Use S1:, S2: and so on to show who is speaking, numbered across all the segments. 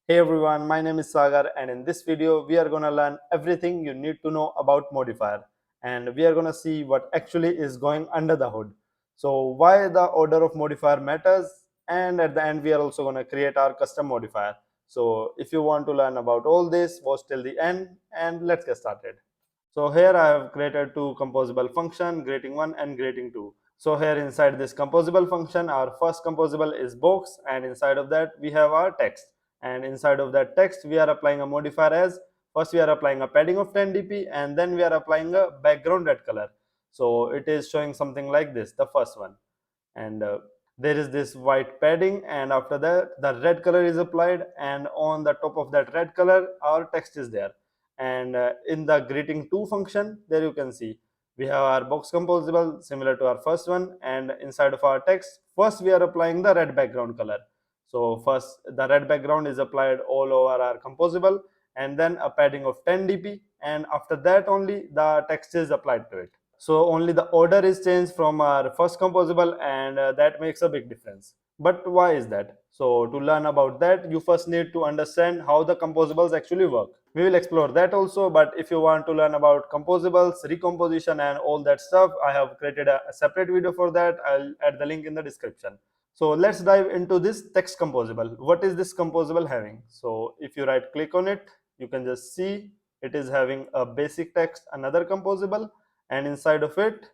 S1: Hey everyone, my name is Sagar, and in this video we are going to learn everything you need to know about modifier, and we are going to see what actually is going under the hood. So why the order of modifier matters, and at the end we are also going to create our custom modifier. So if you want to learn about all this, watch till the end and let's get started. So here I have created two composable function, greeting1 and greeting2. So here inside this composable function, our first composable is box, and inside of that we have our text. And inside of that text we are applying a modifier as first we are applying a padding of 10 dp and then we are applying a background red color. So it is showing something like this, the first one. And there is this white padding, and after that the red color is applied, and on the top of that red color our text is there. And in the greeting2 function, there you can see we have our box composable similar to our first one, and inside of our text first we are applying the red background color. So first the red background is applied all over our composable, and then a padding of 10 dp, and after that only the text is applied to it. So only the order is changed from our first composable, and that makes a big difference. But why is that? So to learn about that, you first need to understand how the composables actually work. We will explore that also, but if you want to learn about composables, recomposition and all that stuff, I have created a separate video for that. I'll add the link in the description. So let's dive into this text composable. What is this composable having? So if you right click on it, you can just see it is having a basic text, another composable, and inside of it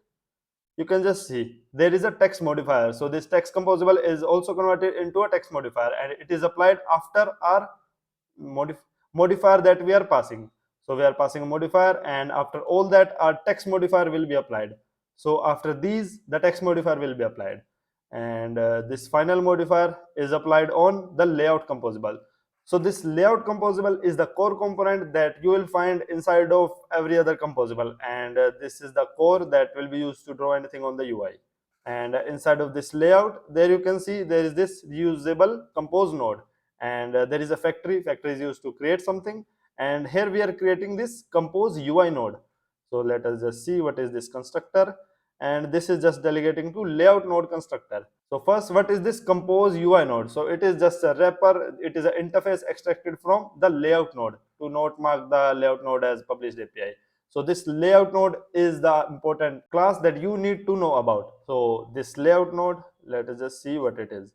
S1: you can just see there is a text modifier. So this text composable is also converted into a text modifier, and it is applied after our modifier that we are passing. So we are passing a modifier, and after all that our text modifier will be applied. So after these the text modifier will be applied, and this final modifier is applied on the layout composable. So this layout composable is the core component that you will find inside of every other composable, and this is the core that will be used to draw anything on the UI. And inside of this layout, there you can see there is this reusable compose node, and there is a factory. Factory is used to create something, and here we are creating this compose UI node. So let us just see what is this constructor, and this is just delegating to layout node constructor. So first, what is this compose UI node? So it is just a wrapper. It is an interface extracted from the layout node to not mark the layout node as published API. So this layout node is the important class that you need to know about. So this layout node, let us just see what it is.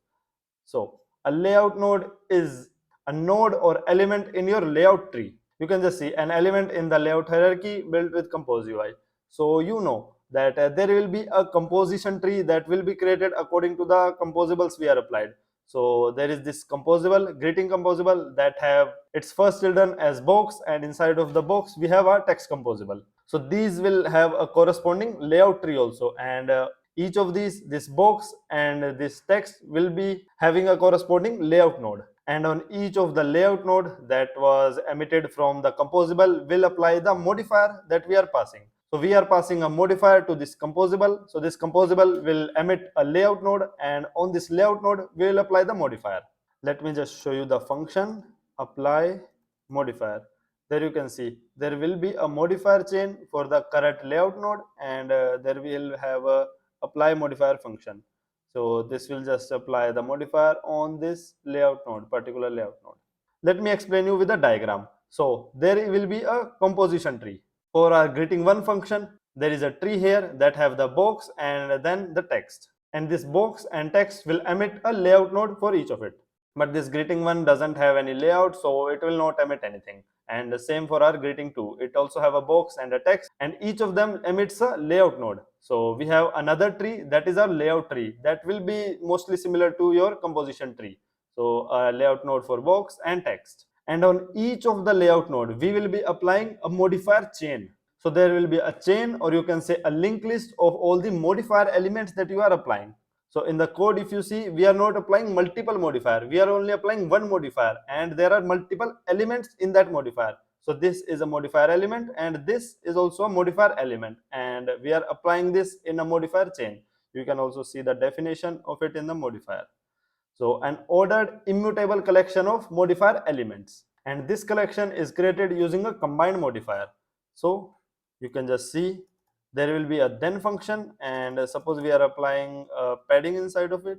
S1: So a layout node is a node or element in your layout tree. You can just see an element in the layout hierarchy built with Compose UI. So you know that there will be a composition tree that will be created according to the composables we are applied. So there is this composable, greeting composable, that have its first children as box, and inside of the box we have our text composable. So these will have a corresponding layout tree also, and each of these, this box and this text, will be having a corresponding layout node, and on each of the layout node that was emitted from the composable will apply the modifier that we are passing. So we are passing a modifier to this composable, so this composable will emit a layout node, and on this layout node we will apply the modifier. Let me just show you the function apply modifier. There you can see there will be a modifier chain for the current layout node, and there will have a apply modifier function. So this will just apply the modifier on this layout node, particular layout node. Let me explain you with a diagram. So there will be a composition tree. For our greeting1 function, there is a tree here that have the box and then the text, and this box and text will emit a layout node for each of it. But this greeting1 doesn't have any layout, so it will not emit anything. And the same for our greeting2, it also have a box and a text, and each of them emits a layout node. So we have another tree, that is our layout tree, that will be mostly similar to your composition tree. So a layout node for box and text, and on each of the layout node we will be applying a modifier chain. So there will be a chain, or you can say a linked list of all the modifier elements that you are applying. So in the code, if you see, we are not applying multiple modifier, we are only applying one modifier, and there are multiple elements in that modifier. So this is a modifier element, and this is also a modifier element, and we are applying this in a modifier chain. You can also see the definition of it in the modifier. So an ordered immutable collection of modifier elements, and this collection is created using a combined modifier. So you can just see there will be a then function, and suppose we are applying padding inside of it,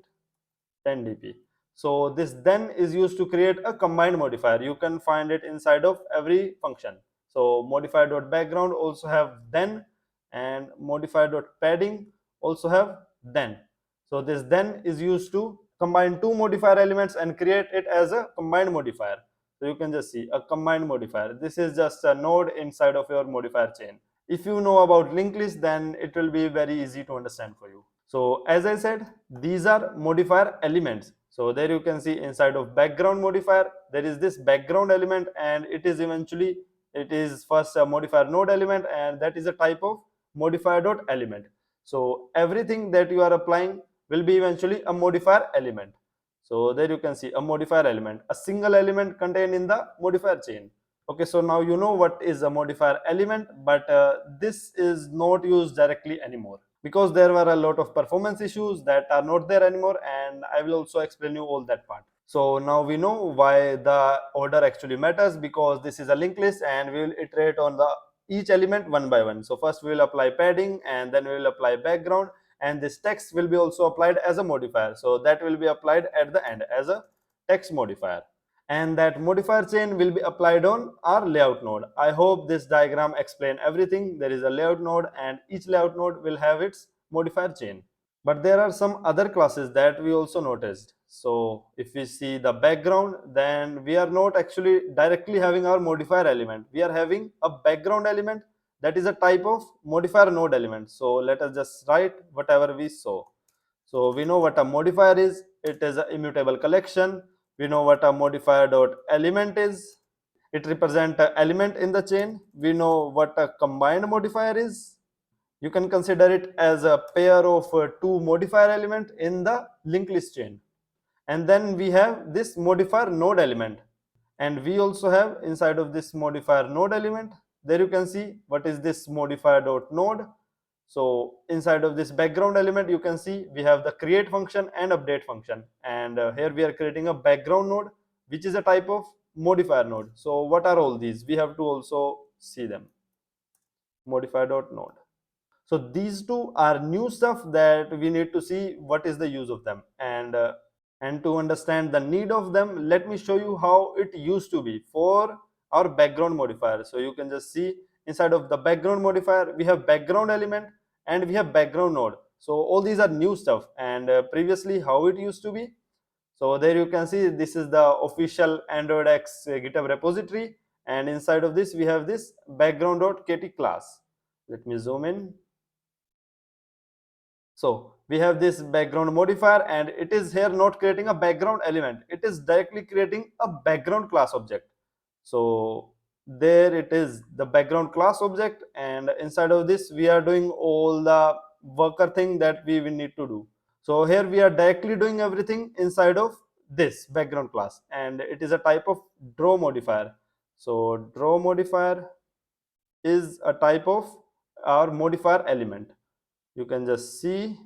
S1: 10 dp. So this then is used to create a combined modifier. You can find it inside of every function. So modifier.background also have then, and modifier.padding also have then. So this then is used to combine two modifier elements and create it as a combined modifier. So you can just see a combined modifier. This is just a node inside of your modifier chain. If you know about linked list, then it will be very easy to understand for you. So as I said, these are modifier elements. So there you can see inside of background modifier, there is this background element, and it is first a modifier node element, and that is a type of modifier.element. So everything that you are applying will be eventually a modifier element. So there you can see a modifier element, a single element contained in the modifier chain. Okay, so now you know what is a modifier element, but this is not used directly anymore because there were a lot of performance issues that are not there anymore, and I will also explain you all that part. So now we know why the order actually matters, because this is a linked list and we will iterate on the each element one by one. So first we will apply padding, and then we will apply background, and this text will be also applied as a modifier. So that will be applied at the end as a text modifier, and that modifier chain will be applied on our layout node. I hope this diagram explains everything. There is a layout node, and each layout node will have its modifier chain. But there are some other classes that we also noticed. So if we see the background, then we are not actually directly having our modifier element. We are having a background element that is a type of modifier node element. So let us just write whatever we saw. So we know what a modifier is. It is an immutable collection. We know what a modifier.element is. It represents an element in the chain. We know what a combined modifier is. You can consider it as a pair of two modifier element in the linked list chain. And then we have this modifier node element. And we also have inside of this modifier node element, there you can see what is this modifier.node. So inside of this background element, you can see we have the create function and update function, and here we are creating a background node which is a type of modifier node. So what are all these? We have to also see them. Modifier.node. So these two are new stuff that we need to see what is the use of them, and to understand the need of them, let me show you how it used to be for our background modifier. So you can just see inside of the background modifier we have background element and we have background node. So all these are new stuff, and previously how it used to be. So there you can see this is the official Android X GitHub repository, and inside of this we have this background.kt class. Let me zoom in. So we have this background modifier, and it is here not creating a background element, it is directly creating a background class object. So there it is, the background class object, and inside of this we are doing all the worker thing that we will need to do. So here we are directly doing everything inside of this background class, and it is a type of draw modifier. So draw modifier is a type of our modifier element. You can just see,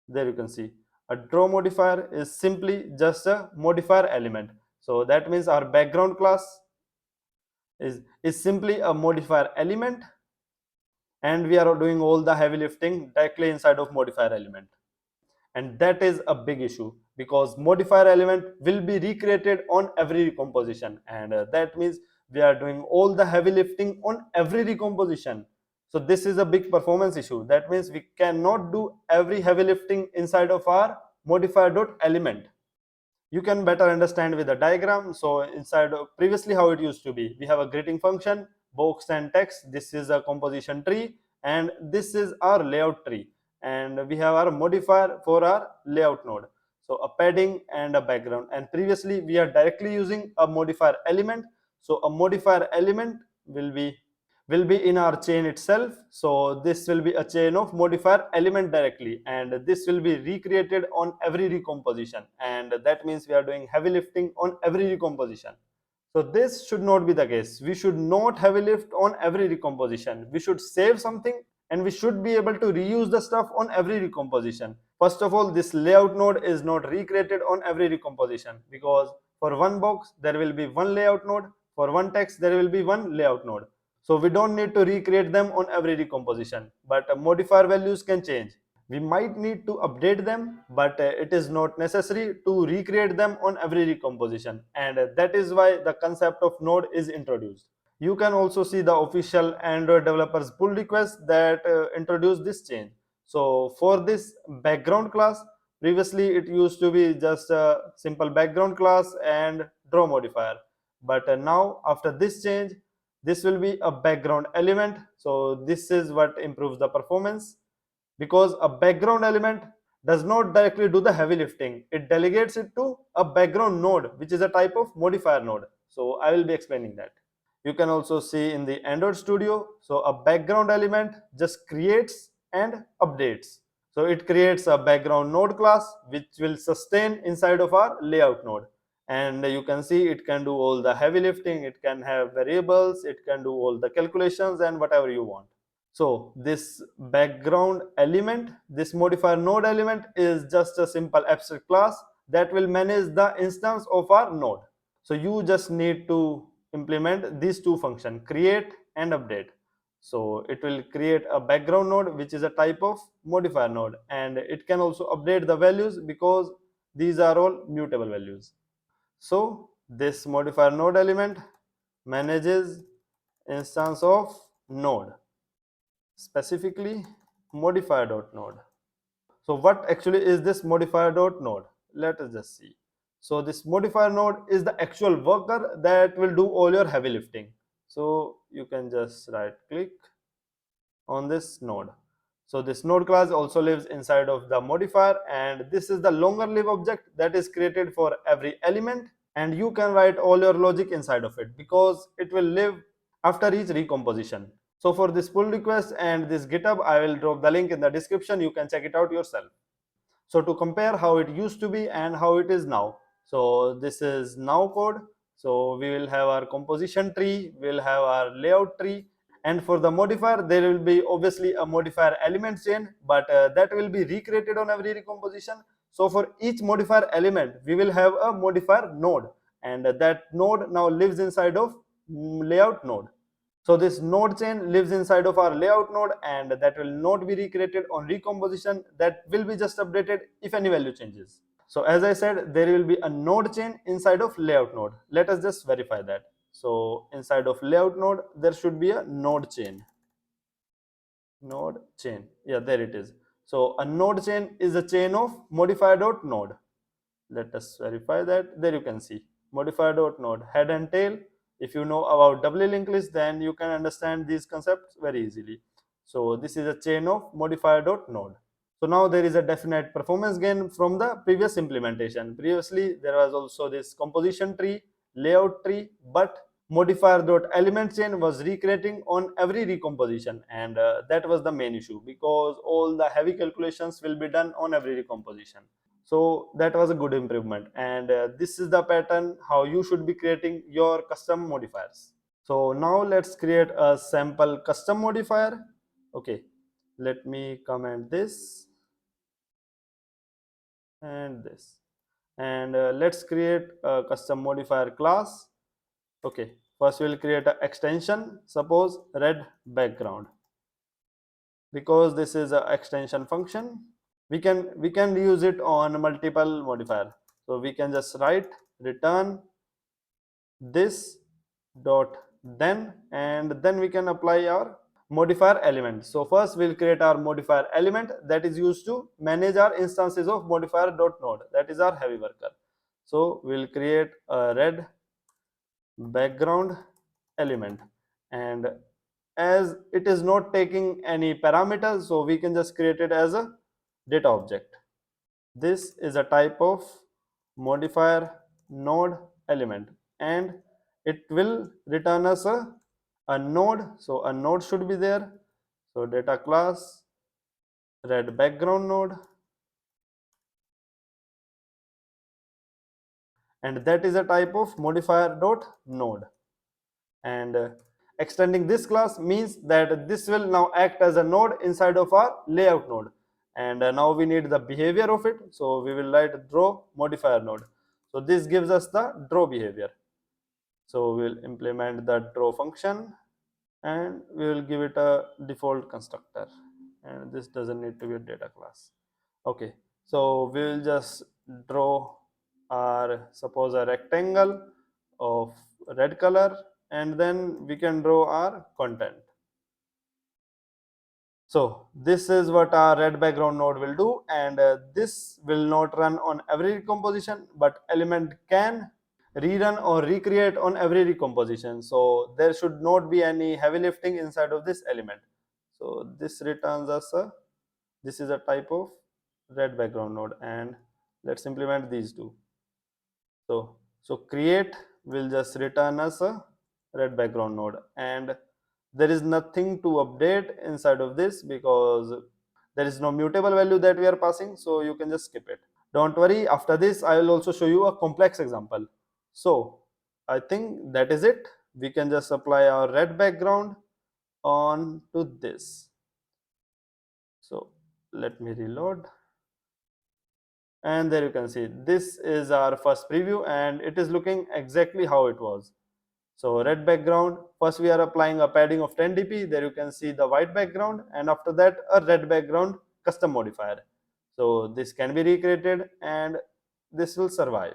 S1: there you can see a draw modifier is simply just a modifier element. So that means our background class is simply a modifier element, and we are doing all the heavy lifting directly inside of modifier element. And that is a big issue, because modifier element will be recreated on every recomposition, and that means we are doing all the heavy lifting on every recomposition. So this is a big performance issue. That means we cannot do every heavy lifting inside of our modifier.element. You can better understand with the diagram. So inside of previously how it used to be, we have a greeting function, box and text. This is a composition tree, and this is our layout tree, and we have our modifier for our layout node. So a padding and a background, and previously we are directly using a modifier element. So a modifier element will be in our chain itself. So this will be a chain of modifier element directly, and this will be recreated on every recomposition, and that means we are doing heavy lifting on every recomposition. So this should not be the case. We should not heavy lift on every recomposition. We should save something, and we should be able to reuse the stuff on every recomposition. First of all, this layout node is not recreated on every recomposition, because for one box there will be one layout node, for one text there will be one layout node. So we don't need to recreate them on every recomposition, but modifier values can change. We might need to update them, but it is not necessary to recreate them on every recomposition, and that is why the concept of node is introduced. You can also see the official Android developers pull request that introduce this change. So for this background class, previously it used to be just a simple background class and draw modifier, but now after this change, this will be a background element. So this is what improves the performance, because a background element does not directly do the heavy lifting. It delegates it to a background node, which is a type of modifier node. So I will be explaining that. You can also see in the Android Studio, so a background element just creates and updates. So it creates a background node class which will sustain inside of our layout node. And you can see it can do all the heavy lifting, it can have variables, it can do all the calculations and whatever you want. So this background element, this modifier node element, is just a simple abstract class that will manage the instance of our node. So you just need to implement these two functions, create and update. So it will create a background node which is a type of modifier node, and it can also update the values because these are all mutable values. So this modifier node element manages instance of node, specifically Modifier.Node. So what actually is this Modifier.Node? Let us just see. So this modifier node is the actual worker that will do all your heavy lifting. So you can just right click on this node. So this node class also lives inside of the modifier, and this is the longer live object that is created for every element, and you can write all your logic inside of it because it will live after each recomposition. So for this pull request and this GitHub, I will drop the link in the description. You can check it out yourself. So to compare how it used to be and how it is now, so this is now code. So we will have our composition tree, we'll have our layout tree, and for the modifier there will be obviously a modifier element chain, but that will be recreated on every recomposition. So for each modifier element we will have a modifier node, and that node now lives inside of layout node. So this node chain lives inside of our layout node, and that will not be recreated on recomposition. That will be just updated if any value changes. So as I said, there will be a node chain inside of layout node. Let us just verify that. So inside of layout node, there should be a node chain. Node chain. Yeah, there it is. So a node chain is a chain of modifier.node. Let us verify that. There you can see modifier.node, head and tail. If you know about doubly linked list, then you can understand these concepts very easily. So this is a chain of modifier.node. So now there is a definite performance gain from the previous implementation. Previously there was also this composition tree, layout tree, but Modifier.Element chain was recreating on every recomposition, and that was the main issue because all the heavy calculations will be done on every recomposition. So that was a good improvement, and this is the pattern how you should be creating your custom modifiers. So now let's create a sample custom modifier. Okay, let me comment this and this, and let's create a custom modifier class. Okay, first we'll create an extension, suppose red background, because this is an extension function. We can use it on multiple modifier. So we can just write return this dot then, and then we can apply our modifier element. So first we'll create our modifier element that is used to manage our instances of modifier.node, that is our heavy worker. So we'll create a red background element, and as it is not taking any parameters, so we can just create it as a data object. This is a type of modifier node element, and it will return us a node. So a node should be there. So data class red background node, and that is a type of modifier.node. And extending this class means that this will now act as a node inside of our layout node, and now we need the behavior of it. So we will write draw modifier node. So this gives us the draw behavior. So we will implement the draw function, and we will give it a default constructor. and this doesn't need to be a data class. Okay, so we will just draw our, suppose, a rectangle of red color, and then we can draw our content. So this is what our red background node will do, and this will not run on every recomposition, but element can rerun or recreate on every recomposition. So there should not be any heavy lifting inside of this element. So this returns us a, this is a type of red background node, and let's implement these two. So create will just return us a red background node, and there is nothing to update inside of this because there is no mutable value that we are passing, so you can just skip it. Don't worry, after this I will also show you a complex example. So I think that is it. We can just apply our red background on to this. So let me reload, and there you can see this is our first preview, and it is looking exactly how it was. So red background, first we are applying a padding of 10 dp, there you can see the white background, and after that a red background custom modifier. So this can be recreated and this will survive.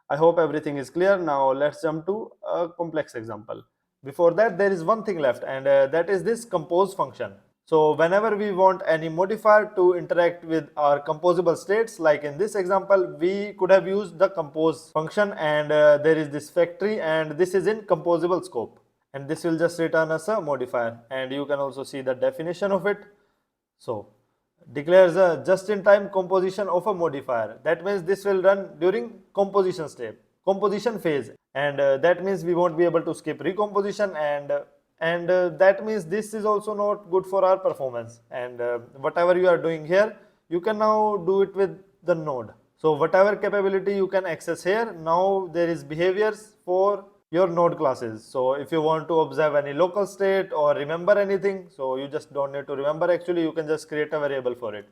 S1: I hope everything is clear. Now let's jump to a complex example. Before that, there is one thing left, and that is this compose function. So whenever we want any modifier to interact with our composable states, like in this example, we could have used the compose function, and there is this factory, and this is in composable scope, and this will just return us a modifier, and you can also see the definition of it. So declares a just-in-time composition of a modifier. That means this will run during composition phase, and that means we won't be able to skip recomposition, and that means this is also not good for our performance. And whatever you are doing here, you can now do it with the node. So whatever capability you can access here, now there is behaviors for your node classes. So if you want to observe any local state or remember anything, so you just don't need to remember, actually you can just create a variable for it.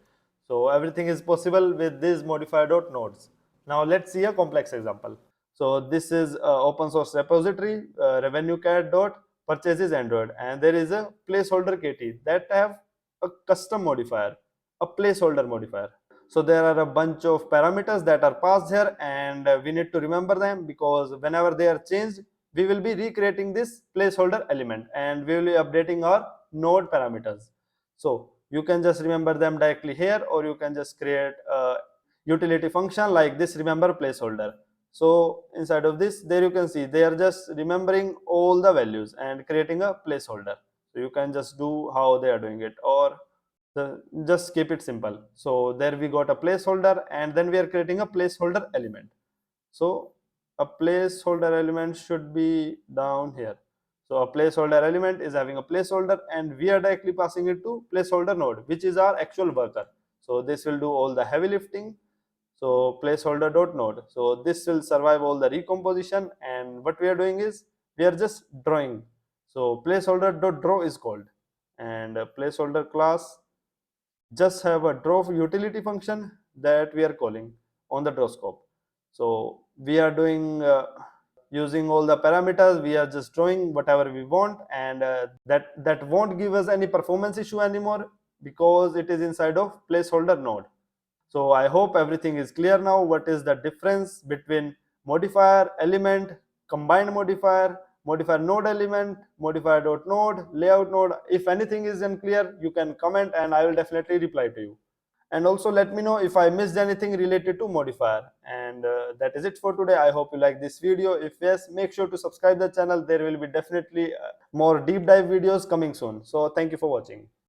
S1: So everything is possible with these Modifier.nodes. Now let's see a complex example. So this is open source repository, revenuecat.purchases Android, and there is a placeholder kt that have a custom modifier, a placeholder modifier. So there are a bunch of parameters that are passed here, and we need to remember them because whenever they are changed, we will be recreating this placeholder element and we will be updating our node parameters. So you can just remember them directly here, or you can just create a utility function like this remember placeholder. So inside of this, there you can see they are just remembering all the values and creating a placeholder. So you can just do how they are doing it, or just keep it simple. So there we got a placeholder, and then we are creating a placeholder element. So a placeholder element should be down here. So a placeholder element is having a placeholder, and we are directly passing it to placeholder node, which is our actual worker. So this will do all the heavy lifting. So placeholder.node. So this will survive all the recomposition, and what we are doing is we are just drawing. So placeholder.draw is called, and a placeholder class just have a draw utility function that we are calling on the draw scope. So we are doing using all the parameters, we are just drawing whatever we want, and that won't give us any performance issue anymore because it is inside of placeholder node. So I hope everything is clear now. What is the difference between modifier, element, combined modifier, modifier node element, modifier.node, layout node? If anything is unclear, you can comment and I will definitely reply to you. And also let me know if I missed anything related to modifier. And that is it for today. I hope you like this video. If yes, make sure to subscribe the channel. There will be definitely more deep dive videos coming soon. So thank you for watching.